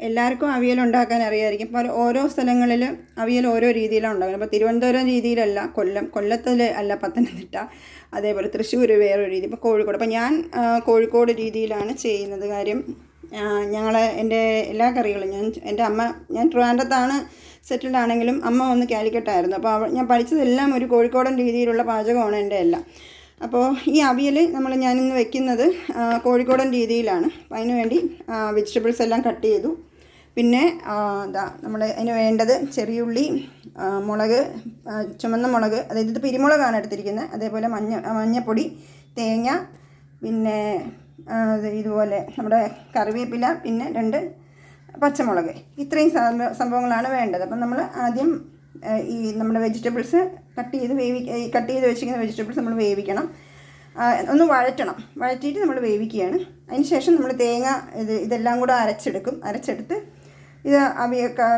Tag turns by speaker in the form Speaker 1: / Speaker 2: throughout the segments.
Speaker 1: എല്ലാവർക്കും അവിയൽ ഉണ്ടാക്കാൻ അറിയാമായിരിക്കും. പല ഓരോ സ്ഥലങ്ങളിൽ അവിയൽ ഓരോ രീതിയിലാണ് ഉണ്ടാക്കുന്നത്. അപ്പോൾ തിരുവനന്തപുരം രീതിയിലല്ല, കൊല്ലത്തിൽ അല്ല, പത്തനംതിട്ട, അതേപോലെ തൃശ്ശൂർ വേറൊരു രീതി, ഇപ്പോൾ കോഴിക്കോട്. അപ്പോൾ ഞാൻ കോഴിക്കോട് രീതിയിലാണ് ചെയ്യുന്നത്. കാര്യം എൻ്റെ എല്ലാ കറികളും ഞാൻ ട്രിവാൻഡ്രത്താണ് സെറ്റിൽഡ് ആണെങ്കിലും അമ്മ ഒന്ന് കാലിക്കട്ടായിരുന്നു. അപ്പോൾ ഞാൻ പഠിച്ചതെല്ലാം ഒരു കോഴിക്കോടൻ രീതിയിലുള്ള പാചകമാണ് എൻ്റെ എല്ലാം. അപ്പോൾ ഈ അവിയൽ ഞാനിന്ന് വെക്കുന്നത് കോഴിക്കോടൻ രീതിയിലാണ്. അപ്പോൾ അതിന് വേണ്ടി വെജിറ്റബിൾസ് എല്ലാം കട്ട് ചെയ്തു. പിന്നെ അതിന് വേണ്ടത് ചെറിയുള്ളി, മുളക്, ചുമന്ന മുളക്, അതായത് ഇത് പിരിമുളകാണ് എടുത്തിരിക്കുന്നത്, അതേപോലെ മഞ്ഞപ്പൊടി, തേങ്ങ, പിന്നെ ഇതുപോലെ നമ്മുടെ കറിവേപ്പില, പിന്നെ 2 പച്ചമുളക്. ഇത്രയും സംഭവങ്ങളാണ് വേണ്ടത്. അപ്പം നമ്മൾ ആദ്യം ഈ നമ്മുടെ വെജിറ്റബിൾസ് കട്ട് ചെയ്ത് വെച്ചിരിക്കുന്ന വെജിറ്റബിൾസ് നമ്മൾ വേവിക്കണം, ഒന്ന് വഴറ്റിയിട്ട് നമ്മൾ വേവിക്കുകയാണ്. അതിന് ശേഷം നമ്മൾ തേങ്ങ ഇതെല്ലാം കൂടെ അരച്ചെടുത്ത് ഇത്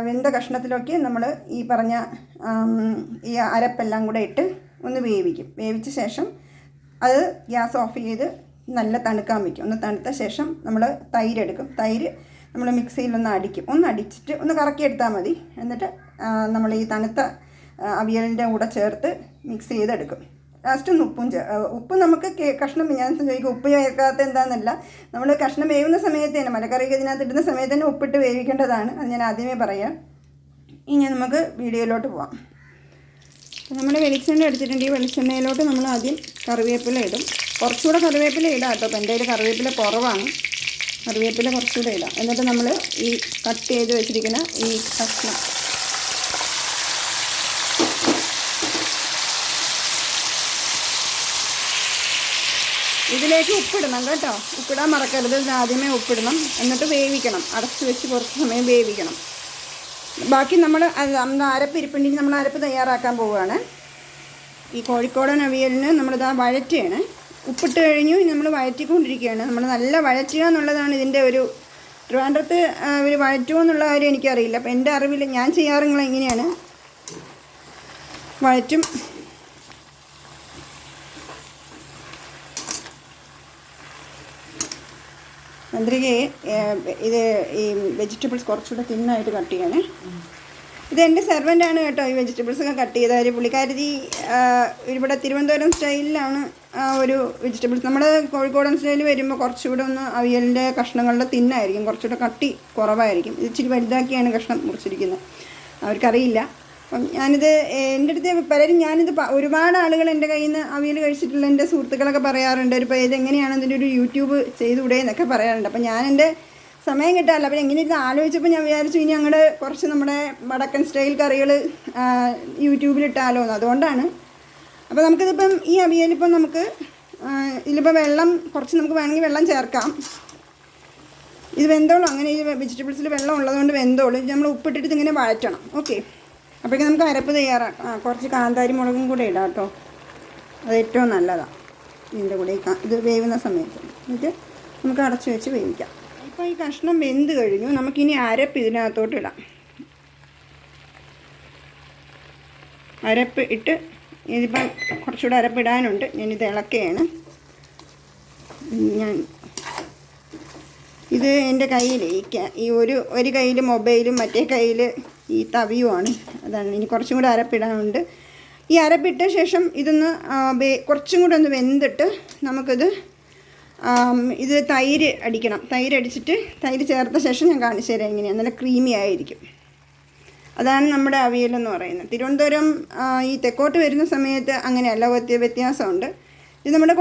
Speaker 1: വെന്ത കഷ്ണത്തിലൊക്കെ നമ്മൾ ഈ പറഞ്ഞ ഈ അരപ്പെല്ലാം കൂടെ ഇട്ട് ഒന്ന് വേവിച്ച ശേഷം അത് ഗ്യാസ് ഓഫ് ചെയ്ത് നല്ല തണുക്കാൻ വയ്ക്കും. ഒന്ന് തണുത്ത ശേഷം നമ്മൾ തൈര് നമ്മൾ മിക്സിയിൽ അടിച്ചിട്ട് ഒന്ന് കറക്കിയെടുത്താൽ മതി. എന്നിട്ട് നമ്മൾ ഈ തണുത്ത അവിയലിൻ്റെ കൂടെ ചേർത്ത് മിക്സ് ചെയ്തെടുക്കും. ലാസ്റ്റ് ഒന്ന് ഉപ്പ് നമുക്ക് കഷ്ണം, ഞാൻ ചോദിക്കും ഉപ്പ് ചേർക്കാത്ത എന്താണെന്നല്ല, നമ്മൾ കഷ്ണം വേവുന്ന സമയത്ത് തന്നെ, മലക്കറിക്ക് ഇതിനകത്ത് ഇടുന്ന സമയത്ത് തന്നെ ഉപ്പിട്ട് വേവിക്കേണ്ടതാണ്. അത് ഞാൻ ആദ്യമേ പറയാം. ഇനി നമുക്ക് വീഡിയോയിലോട്ട് പോവാം. നമ്മൾ വെളിച്ചെണ്ണ എടുത്തിട്ടുണ്ട്. ഈ വെളിച്ചെണ്ണയിലോട്ട് നമ്മൾ ആദ്യം കറിവേപ്പില ഇടും. കുറച്ചുകൂടെ കറിവേപ്പില ഇടാം കേട്ടോ. അപ്പോൾ എൻ്റെ കയ്യിൽ കറിവേപ്പില കുറവാണ്, കറിവേപ്പില കുറച്ചുകൂടെ ഇടാം. എന്നിട്ട് നമ്മൾ ഈ കട്ട് ചെയ്ത് വെച്ചിരിക്കുന്ന ഈ കഷ്ണം ഇതിലേക്ക് ഉപ്പിടണം കേട്ടോ. ഉപ്പിടാൻ മറക്കരുത്. ആദ്യമേ ഉപ്പിടണം. എന്നിട്ട് വേവിക്കണം, അടച്ച് വെച്ച് കുറച്ച് സമയം വേവിക്കണം. ബാക്കി നമ്മൾ അരപ്പ് ഇരിപ്പുണ്ടെങ്കിൽ നമ്മൾ അരപ്പ് തയ്യാറാക്കാൻ പോവുകയാണ്. ഈ കോഴിക്കോടൻ അവിയലിന് നമ്മളിതാ വഴറ്റുകയാണ്. ഉപ്പിട്ട് കഴിഞ്ഞു, നമ്മൾ വഴറ്റിക്കൊണ്ടിരിക്കുകയാണ്. നമ്മൾ നല്ല വഴറ്റുക എന്നുള്ളതാണ് ഇതിൻ്റെ ഒരു, ട്രിവാൻഡ്രത്ത് ഒരു വഴറ്റുമോ എന്നുള്ള കാര്യം എനിക്കറിയില്ല. അപ്പോൾ എൻ്റെ അറിവിൽ ഞാൻ ചെയ്യാറുള്ളത് എങ്ങനെയാണ്, വഴറ്റും. മന്ത്രികയെ ഈ വെജിറ്റബിൾസ് കുറച്ചുകൂടെ തിന്നായിട്ട് കട്ട് ചെയ്യണേ. ഇതെൻ്റെ സെർവൻ്റാണ് കേട്ടോ ഈ വെജിറ്റബിൾസൊക്കെ കട്ട് ചെയ്താൽ. പുള്ളിക്കാരി ഇവിടെ തിരുവനന്തപുരം സ്റ്റൈലിലാണ് ഒരു വെജിറ്റബിൾസ്. നമ്മുടെ കോഴിക്കോടൻ സ്റ്റൈലിൽ വരുമ്പോൾ കുറച്ചുകൂടെ ഒന്ന് അവിയലിൻ്റെ കഷ്ണങ്ങളുടെ തിന്നായിരിക്കും, കുറച്ചുകൂടെ കട്ടി കുറവായിരിക്കും. ഇത് ഇച്ചിരി വലുതാക്കിയാണ് കഷ്ണം മുറിച്ചിരിക്കുന്നത്. അവർക്കറിയില്ല. അപ്പം ഞാനിത് എൻ്റെ അടുത്ത് പലരും ഒരുപാട് ആളുകൾ എൻ്റെ കയ്യിൽ നിന്ന് അവിയൽ കഴിച്ചിട്ടുള്ള എൻ്റെ സുഹൃത്തുക്കളൊക്കെ പറയാറുണ്ട്, ഇപ്പോൾ ഇതെങ്ങനെയാണ് ഇതിൻ്റെ ഒരു യൂട്യൂബ് ചെയ്തുകൂടെ എന്നൊക്കെ പറയാറുണ്ട്. അപ്പം ഞാൻ എൻ്റെ സമയം കിട്ടാറില്ല. അപ്പം എങ്ങനെ ഇത് ആലോചിച്ചപ്പോൾ ഞാൻ വിചാരിച്ചു ഇനി അങ്ങോട്ട് കുറച്ച് നമ്മുടെ വടക്കൻ സ്റ്റൈൽ കറികൾ യൂട്യൂബിലിട്ടാലോ എന്ന്. അതുകൊണ്ടാണ്. അപ്പോൾ നമുക്കിതിപ്പം ഈ അവിയലിപ്പം ഇതിലിപ്പോൾ വെള്ളം കുറച്ച് നമുക്ക് വേണമെങ്കിൽ വെള്ളം ചേർക്കാം. ഇത് വെന്തോളും. അങ്ങനെ ഈ വെജിറ്റബിൾസിൽ വെള്ളം ഉള്ളതുകൊണ്ട് വെന്തോളും. ഇത് നമ്മൾ ഉപ്പിട്ടിട്ട് ഇതിങ്ങനെ വഴറ്റണം. ഓക്കെ, അപ്പോഴേക്കും നമുക്ക് അരപ്പ് തയ്യാറാക്കാം. കുറച്ച് കാന്താരി മുളകും കൂടെ ഇടാം കേട്ടോ. അത് ഏറ്റവും നല്ലതാണ് ഇതിൻ്റെ കൂടെ ഇത് വേവുന്ന സമയത്ത്. എന്നിട്ട് നമുക്ക് അടച്ചു വെച്ച് വേവിക്കാം. ഇപ്പോൾ ഈ കഷ്ണം വെന്ത് കഴിഞ്ഞു. നമുക്കിനി അരപ്പ് ഇതിനകത്തോട്ട് ഇടാം. അരപ്പ് ഇട്ട് ഇതിപ്പം കുറച്ചുകൂടെ അരപ്പിടാനുണ്ട്. ഞാനിത് ഇളക്കുകയാണ്. ഇത് എൻ്റെ കയ്യിൽ ഈ ഒരു കയ്യിൽ മൊബൈലും മറ്റേ കയ്യിൽ ഈ തവിയുമാണ്. അതാണ്. ഇനി കുറച്ചും കൂടെ അരപ്പിടാനുണ്ട്. ഈ അരപ്പിട്ട ശേഷം ഇതൊന്ന് കുറച്ചും കൂടെ ഒന്ന് വെന്തിട്ട് നമുക്കിത് ഇത് തൈര് അടിക്കണം. തൈര് ചേർത്ത ശേഷം ഞാൻ കാണിച്ചു തരാം എങ്ങനെയാണ്. നല്ല ക്രീമി ആയിരിക്കും. അതാണ് നമ്മുടെ അവിയലെന്ന് പറയുന്നത്. തിരുവനന്തപുരം ഈ തെക്കോട്ട് വരുന്ന സമയത്ത് അങ്ങനെയല്ല, വ്യത്യാസമുണ്ട്. ഇത് നമ്മുടെ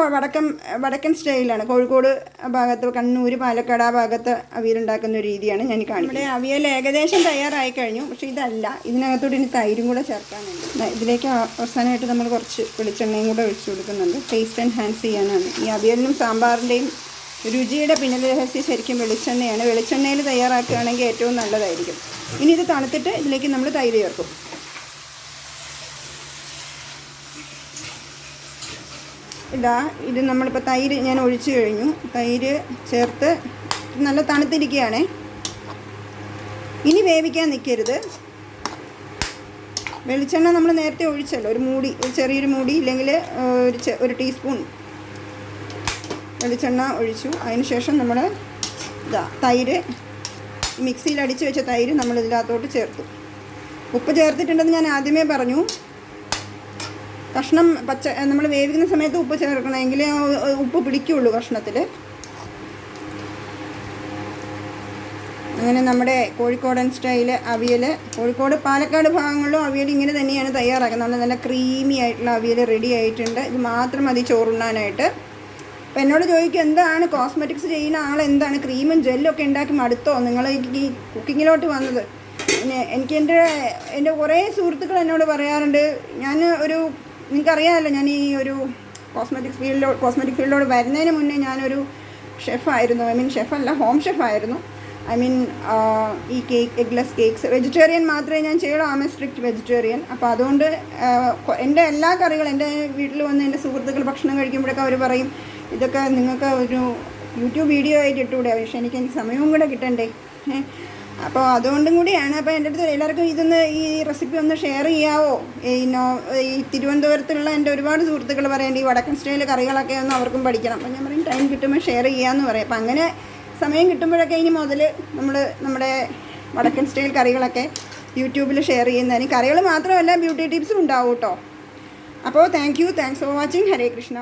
Speaker 1: വടക്കൻ സ്റ്റൈലാണ്. കോഴിക്കോട് ഭാഗത്ത്, കണ്ണൂർ, പാലക്കാട് ആ ഭാഗത്ത് അവിയലുണ്ടാക്കുന്ന ഒരു രീതിയാണ് ഞാൻ കാണിക്കുന്നത്. നമ്മുടെ അവിയൽ ഏകദേശം തയ്യാറായി കഴിഞ്ഞു. പക്ഷേ ഇതല്ല, ഇതിനകത്തോട്ട് ഇനി തൈരും കൂടെ ചേർക്കാനുണ്ട്. ഇതിലേക്ക് അവസാനമായിട്ട് നമ്മൾ കുറച്ച് വെളിച്ചെണ്ണയും കൂടെ ഒഴിച്ചു കൊടുക്കുന്നുണ്ട്. ടേസ്റ്റ് എൻഹാൻസ് ചെയ്യാനാണ്. ഈ അവിയലിനും സാമ്പാറിൻ്റെയും രുചിയുടെ പിന്നിൽ രഹസ്യം ശരിക്കും വെളിച്ചെണ്ണയാണ്. വെളിച്ചെണ്ണയിൽ തയ്യാറാക്കുകയാണെങ്കിൽ ഏറ്റവും നല്ലതായിരിക്കും. ഇനി ഇത് തണുത്തിട്ട് ഇതിലേക്ക് നമ്മൾ തൈര് ചേർക്കും. ഇത് നമ്മളിപ്പോൾ തൈര് ഞാൻ ഒഴിച്ചു കഴിഞ്ഞു. തൈര് ചേർത്ത് നല്ല തണുത്തിരിക്കുകയാണേ. ഇനി വേവിക്കാൻ നിൽക്കരുത്. വെളിച്ചെണ്ണ നമ്മൾ നേരത്തെ ഒഴിച്ചല്ലോ, ഒരു ചെറിയൊരു മൂടി, ഇല്ലെങ്കിൽ ഒരു ടീസ്പൂൺ വെളിച്ചെണ്ണ ഒഴിച്ചു. അതിന് ശേഷം നമ്മൾ തൈര് മിക്സിയിൽ അടിച്ച് വെച്ച തൈര് നമ്മൾ ഇതിനകത്തോട്ട് ചേർത്തു. ഉപ്പ് ചേർത്തിട്ടുണ്ടെന്ന് ഞാൻ ആദ്യമേ പറഞ്ഞു. കഷ്ണം നമ്മൾ വേവിക്കുന്ന സമയത്ത് ഉപ്പ് ചേർക്കണം, എങ്കിലേ ഉപ്പ് പിടിക്കുകയുള്ളൂ കഷ്ണത്തിൽ. അങ്ങനെ നമ്മുടെ കോഴിക്കോടൻ സ്റ്റൈല് അവിയൽ, കോഴിക്കോട് പാലക്കാട് ഭാഗങ്ങളിലും അവിയൽ ഇങ്ങനെ തന്നെയാണ് തയ്യാറാക്കുന്നത്. നല്ല ക്രീമി ആയിട്ടുള്ള അവിയൽ റെഡി ആയിട്ടുണ്ട്. ഇത് മാത്രം മതി ചോറുണ്ണാനായിട്ട്. അപ്പോൾ എന്നോട് ചോദിക്കും, എന്താണ് കോസ്മെറ്റിക്സ് ചെയ്യുന്ന ആൾ എന്താണ് ക്രീമും ജെല്ലും ഒക്കെ ഉണ്ടാക്കി മടുത്തോ നിങ്ങൾ ഈ കുക്കിങ്ങിലോട്ട് വന്നത്? പിന്നെ എനിക്ക് എൻ്റെ കുറേ സുഹൃത്തുക്കൾ എന്നോട് പറയാറുണ്ട്, ഞാൻ നിങ്ങൾക്കറിയാമല്ലോ, ഞാൻ ഈ ഒരു കോസ്മെറ്റിക് ഫീൽഡിലോട് വരുന്നതിന് മുന്നേ ഞാനൊരു ഷെഫായിരുന്നു. ഷെഫല്ല, ഹോം ഷെഫായിരുന്നു. ഈ എഗ്ലെസ് കേക്ക്സ് വെജിറ്റേറിയൻ മാത്രമേ ഞാൻ ചെയ്യുള്ളൂ. Am a strict vegetarian. അപ്പോൾ അതുകൊണ്ട് എൻ്റെ എല്ലാ കറികളും എൻ്റെ വീട്ടിൽ വന്ന് എൻ്റെ സുഹൃത്തുക്കൾ ഭക്ഷണം കഴിക്കുമ്പോഴൊക്കെ അവർ പറയും, ഇതൊക്കെ നിങ്ങൾക്ക് ഒരു യൂട്യൂബ് വീഡിയോ ആയിട്ട് ഇട്ടുകൂടെ? പക്ഷേ എനിക്ക് സമയവും കൂടെ കിട്ടണ്ടേ. അപ്പോൾ അതുകൊണ്ടും കൂടിയാണ്. അപ്പോൾ എൻ്റെ അടുത്ത് എല്ലാവർക്കും ഈ റെസിപ്പി ഒന്ന് ഷെയർ ചെയ്യാവോ? ഈ തിരുവനന്തപുരത്തുള്ള എൻ്റെ ഒരുപാട് സുഹൃത്തുക്കൾ പറയേണ്ട ഈ വടക്കൻ സ്റ്റൈൽ കറികളൊക്കെ ഒന്ന് അവർക്കും പഠിക്കണം. അപ്പോൾ ഞാൻ പറയും ടൈം കിട്ടുമ്പോൾ ഷെയർ ചെയ്യാമെന്ന് പറയും. അപ്പോൾ അങ്ങനെ സമയം കിട്ടുമ്പോഴൊക്കെ ഇനി മുതൽ നമ്മുടെ വടക്കൻ സ്റ്റൈൽ കറികളൊക്കെ യൂട്യൂബിൽ ഷെയർ ചെയ്യുന്നതിന് കറികൾ മാത്രമല്ല ബ്യൂട്ടി ടിപ്സും ഉണ്ടാവും കേട്ടോ. അപ്പോൾ thanks for watching. Hare Krishna.